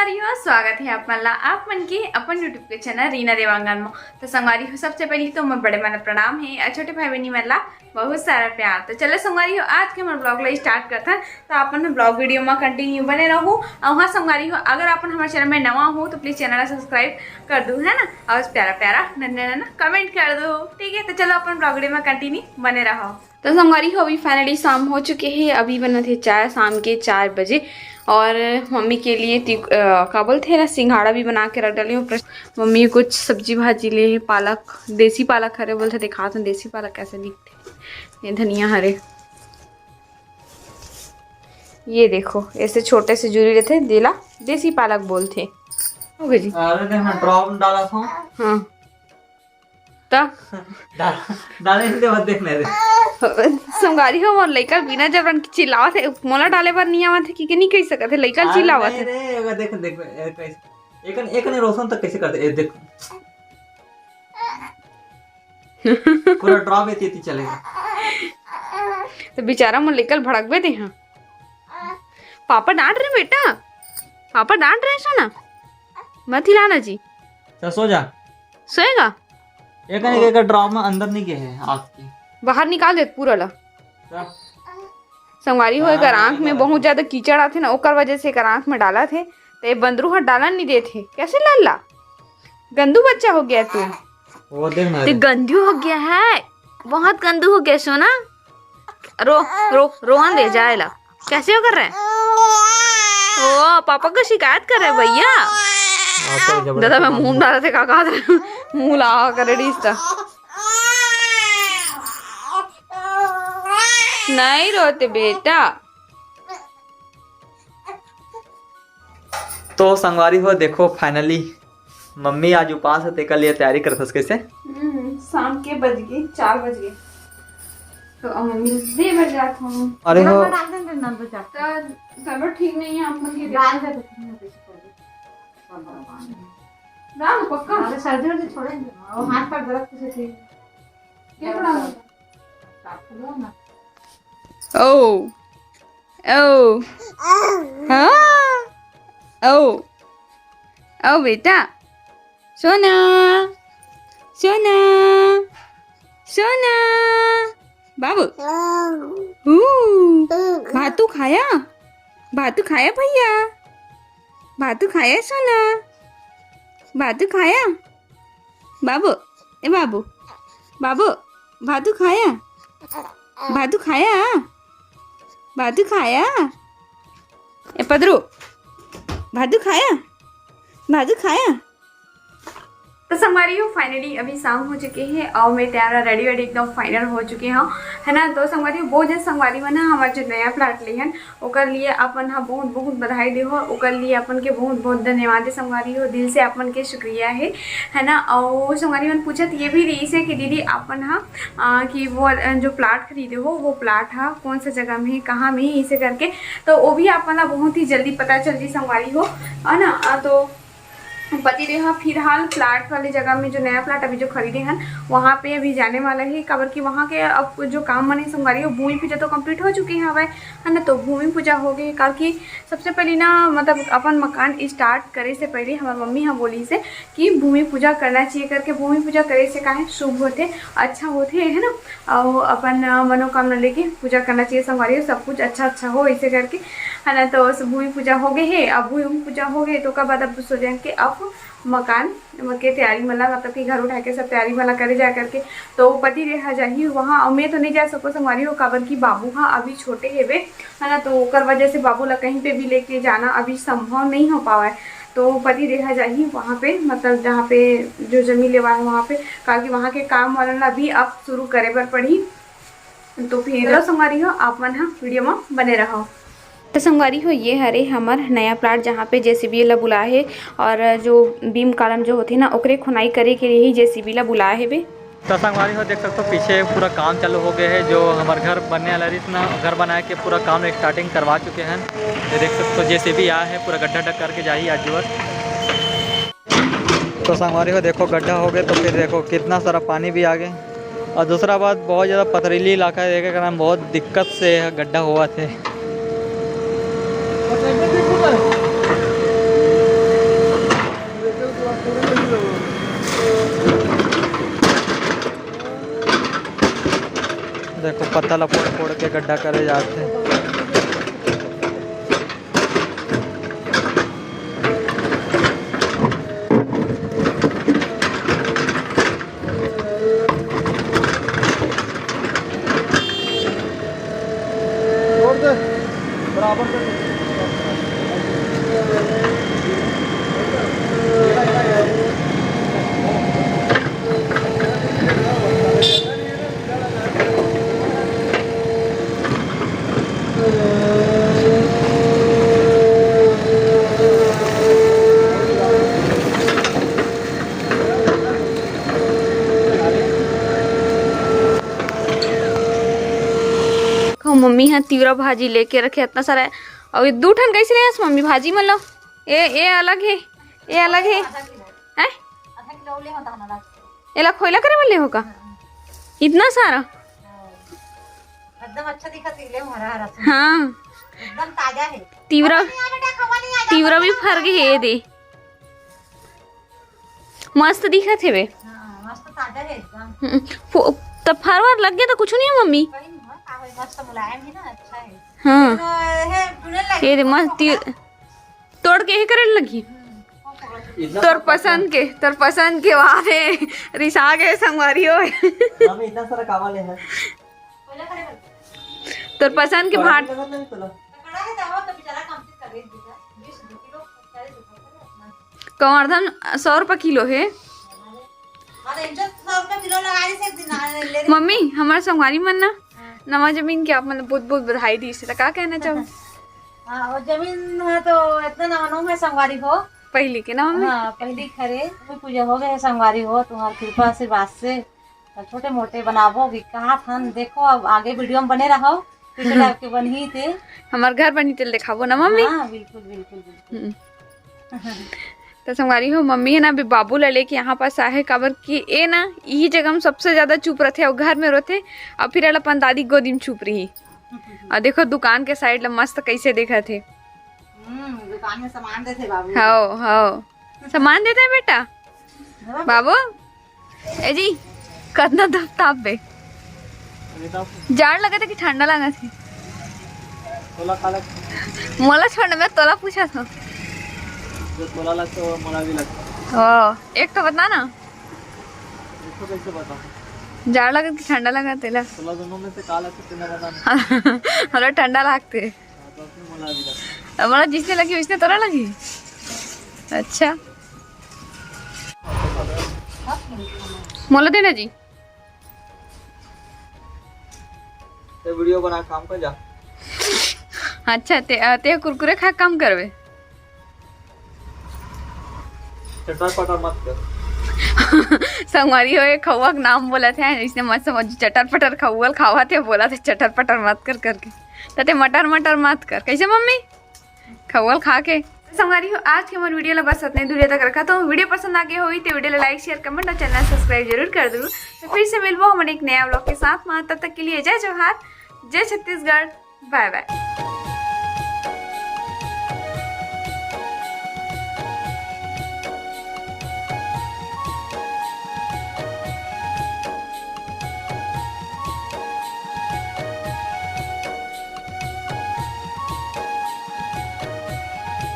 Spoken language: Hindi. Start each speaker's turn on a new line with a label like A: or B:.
A: संगवारी हो स्वागत है आप मन के अपन यूट्यूब के चैनल रीना देवांगन में। तो संगवारी हो सबसे पहले तो मैं बड़े मन प्रणाम है और छोटे भाई बहनी मन बहुत सारा प्यार। तो चलो संगवारी हो आज के हमारे ब्लॉग ला स्टार्ट करता तो अपन ब्लॉग वीडियो में कंटिन्यू बने रहो। और हाँ संगवारी हो अगर अपन हमारे चैनल में नवा हो तो प्लीज चैनल सब्सक्राइब कर दो है ना, और प्यारा प्यारा नन्ना कमेंट कर दो, ठीक है। तो चलो अपन ब्लॉग वीडियो में कंटिन्यू बने रहो। तो संगवारी हो अभी फाइनली शाम हो चुके हैं, अभी बना थे चाय शाम के 4 बजे। और मम्मी के लिए क्या बोलते हैं ना सिंघाड़ा भी बना के रख डाली हूँ। मम्मी कुछ सब्जी भाजी ले पालक, देसी पालक हरे बोलते दिखा तो देसी पालक कैसे दिखते, ये धनिया हरे, ये देखो ऐसे छोटे से जूरी रहते देला देसी पालक बोलते हो गए जी।
B: अरे मैं ड्रॉप डाला था।
A: हाँ
B: डाले नहीं मत देखने रे
A: संगारी हो मोर लइका बिना जबरन चिल्लावत है, मोला डाले पर नहीं आवत है कि नहीं कह सकत है, लइका चिल्लावत है
B: रे। अगर देख देख कैसे एक ने रोशन तक कैसे करते ए देख पूरा ड्रॉप एती चलेगा।
A: तो बेचारा मोर लइका भड़कबे दे। हां पापा डांट रहे बेटा, पापा डांट रहे सोना मत हिलाना जी।
B: चल सो जा,
A: सोएगा।
B: एक ड्रॉप में अंदर नहीं गए है आग की,
A: बाहर निकाल दे पूरा ला। संगवारी हो एकर आंख में बहुत ज्यादा कीचड़ आथे ना, ओकर वजह से एकर आंख में डाला थे तो ये बंदरू हट डाला नहीं देते। कैसे लल्ला गंदू बच्चा हो गया तू,
B: वो देखना
A: ते गंदू हो गया है, बहुत गंदू हो गया सोना। रो रो रोहन दे जाएला, कैसे हो कर रहे हैं? ओ पापा को शिकायत कर रहे भैया। दादा मैं मुंह डाला थे का मुंह ला कर रिश्ता नहीं रोते बेटा।
B: तो संगवारी हो देखो फाइनली मम्मी आज उपास है तेरे लिए तैयारी करत हस कैसे।
A: शाम के बज गए 4 बज गए तो मम्मी दे बज जात हूं।
B: अरे हो
A: तब ठीक नहीं है आप मन के डाल दे डाल पक्का। अरे सर्दी वर्दी छोड़ेंगे और हाथ पर दर्द कैसे थे क्या पड़ा ना। ओ ओ हाँ ओ ओ बेटा सोना सोना सोना बाबू भातू खाया, भातू खाया भैया, भातू खाया सोना, भातू खाया बाबू, ए बाबू बाबू भातू खाया, भातू खाया, भातू खाया, ए पदरू भातू खाया, भातू खाया। तो संगवारी हो फाइनली अभी शाम हो चुके हैं और मैं तैयार रेडी एकदम फाइनल हो चुके हैं है ना। तो संगवारी बहुत जन संगवारी में ना हमारे जो नया प्लाट लिए हैं ओकर लिए अपन हाँ बहुत बहुत बधाई दे हो, ओकर लिए अपन के बहुत बहुत धन्यवाद है संगवारी हो, दिल से अपन के शुक्रिया है ना। और संगवारी मन पूछत ये भी रही से कि दीदी अपन हाँ कि वो जो प्लाट खरीदे हो वो प्लाट हाँ कौन सा जगह में है कहाँ में है इसे करके, तो वो भी अपन बहुत ही जल्दी पता चल जी संगवारी हो है ना। तो पति रहा फिलहाल प्लाट वाले जगह में जो नया प्लाट अभी जो खरीदे हैं वहाँ पे अभी जाने वाला है काबर कि वहाँ के अब जो काम मने संगवारी हो भूमि पूजा तो कंप्लीट हो चुकी है है ना। तो भूमि पूजा हो गई काल की सबसे पहले ना मतलब अपन मकान स्टार्ट करे से पहले हमारी मम्मी हाँ बोली से कि भूमि पूजा करना चाहिए करके, भूमि पूजा करे से काहे शुभ होते अच्छा होते है ना, और अपन मनोकामना लेके पूजा करना चाहिए संगवारी हो, सब कुछ अच्छा हो ऐसे करके है ना। तो भूमि पूजा हो गई है, अब भूमि पूजा हो गई तो का बाद अब सोचे कि अब मकान के तैयारी मतलब कि घर उठा के सब तैयारी वाला करे जा करके तो पति रहा जाही वहाँ। और मैं तो नहीं जा सको संगवारी हो काबर की बाबू हाँ अभी छोटे हेबे है ना, तो ओकर वजह से बाबू ला कहीं पे भी लेके जाना अभी संभव नहीं हो पावा है। तो पति रहा जाही वहाँ पे मतलब जहाँ पे जो जमीन लेवा है वहाँ पे, कारण कि वहाँ के काम वाला भी अब शुरू करे पर पड़ी। तो फिर संगवारी हो आप मन हाँ वीडियो में बने रहो। तो संगवारी हो ये हरे हमार नया प्लाट जहाँ पे जेसीबी ला बुला है और जो बीम कॉलम जो होते ना ओकरे खुनाई करे के लिए ही जेसीबी ला बुला है बे।
B: तो संगवारी हो देख सकते हो पीछे पूरा काम चालू हो गया है, जो हमारे घर बनने वाला रही ना घर बना के पूरा काम स्टार्टिंग करवा चुके हैं। ये देख सकते हो जेसीबी आया है पूरा गड्ढा ढक करके जाइए आज जुआ। तो संगवारी हो देखो गड्ढा हो गया तो फिर देखो कितना सारा पानी भी आ गया, और दूसरा बात बहुत ज़्यादा पथरीली इलाका है, देखे कारण बहुत दिक्कत से गड्ढा हुआ थे। पत्थर फोड़ फोड़ के गड्ढा करे जाते हैं। बराबर
A: मम्मी यहाँ तीवरा भाजी लेके रखे इतना सारा और ये 2 ठन कैसे ले मम्मी भाजी मतलब ये अलग है ये अलग है हैं ये ला खोला करे बोले होगा इतना सारा
C: एकदम अच्छा दिखत है, हरा हरा
A: हाँ
C: एकदम ताजा है।
A: तीवरा भी फर गए है दे मस्त दिखत है वे
C: हाँ, मस्त ताजा है एकदम।
A: तब फरवर लग गया तो कुछ नहीं है मम्मी
C: मस्त मुलायम है ना, अच्छा है।
A: हाँ
C: है टूने लगी
A: ये दे मस्त तोड़ के ही करे लगी तोर पसंद के वादे रिसा गए संगवारी हो
B: मम्मी इतना सारा कावा ले है
C: बोला करे बोल
A: तोर पसंद के भाट
C: कड़ा है तो बेचारा कंप्लीट कर दे दीजिए 20 किलो 40 रुपए
A: कवर्धन 100 रुपये किलो है
C: अरे 100 रुपए किलो लगा दी से दिन ले
A: मम्मी हमारे संगवारी मन ना नवा जमीन के आप मतलब बहुत बहुत बधाई दी से क्या कहना चाहो
C: हां और जमीन है तो इतना ना मनो है संगवारी हो
A: पहली के ना मम्मी
C: हाँ पहली खरे कोई पूजा हो गए संगवारी हो तुम्हारी कृपा से बात से छोटे मोटे बनाबो भी कहा थन देखो अब आगे वीडियो में बने रहो पिछले आपके बन ही थे
A: हमारे घर बनी तेल दिखाबो ना मम्मी
C: हाँ बिल्कुल बिल्कुल बिल्कुल
A: तो संगवारी हो मम्मी है ना अभी बाबू ला लेके यहाँ पास आए काबर कि ये ना यही जगह में सबसे ज्यादा चुप रहते और घर में रहते और फिर अपन दादी गोदी में छुप रही और देखो दुकान के साइड ला मस्त कैसे देखा थे
C: दुकान में सामान देते बाबू
A: हो सामान देते है बेटा बाबू ए जी कितना ताप बे जाड़ लगा था कि ठंडा लगा थी
B: तोला खा लग
A: मोला छोड़ मैं तोला पूछा था
B: जो तोला लगता है वो मला भी लगता है
A: ओ एक तो बता ना
B: इसको कैसे बताऊं
A: जाड़ लगा कि ठंडा लगा तेला
B: तोला दोनों में से काला से तेरा बताना
A: हमरा ठंडा लगते
B: तो अपनी मला भी लगता
A: हमारा जिसने लगी उसने तोरा लगी अच्छा मोला देना जी
B: तो वीडियो बना काम कर जा
A: अच्छा ते कुरकुरे खा काम करवे
B: चटर पटर मत कर
A: संगवारी हो एक खौआ का नाम बोला थे इसने मत समझ चटर पटर खौल खावा थे बोला थे चटर पटर मत कर करके तते मटर मटर मत कर कैसे मम्मी खौल खा के संगवारी हो आज के हमारे वीडियो ला बस इतने दूर तक रखा तो वीडियो पसंद आ गया होगी तो वीडियो लाइक शेयर कमेंट और चैनल सब्सक्राइब जरूर कर दो तो फिर से मिलबो हमारे एक नया ब्लॉग के साथ तब तक के लिए जय जोहार जय छत्तीसगढ़ बाय बाय।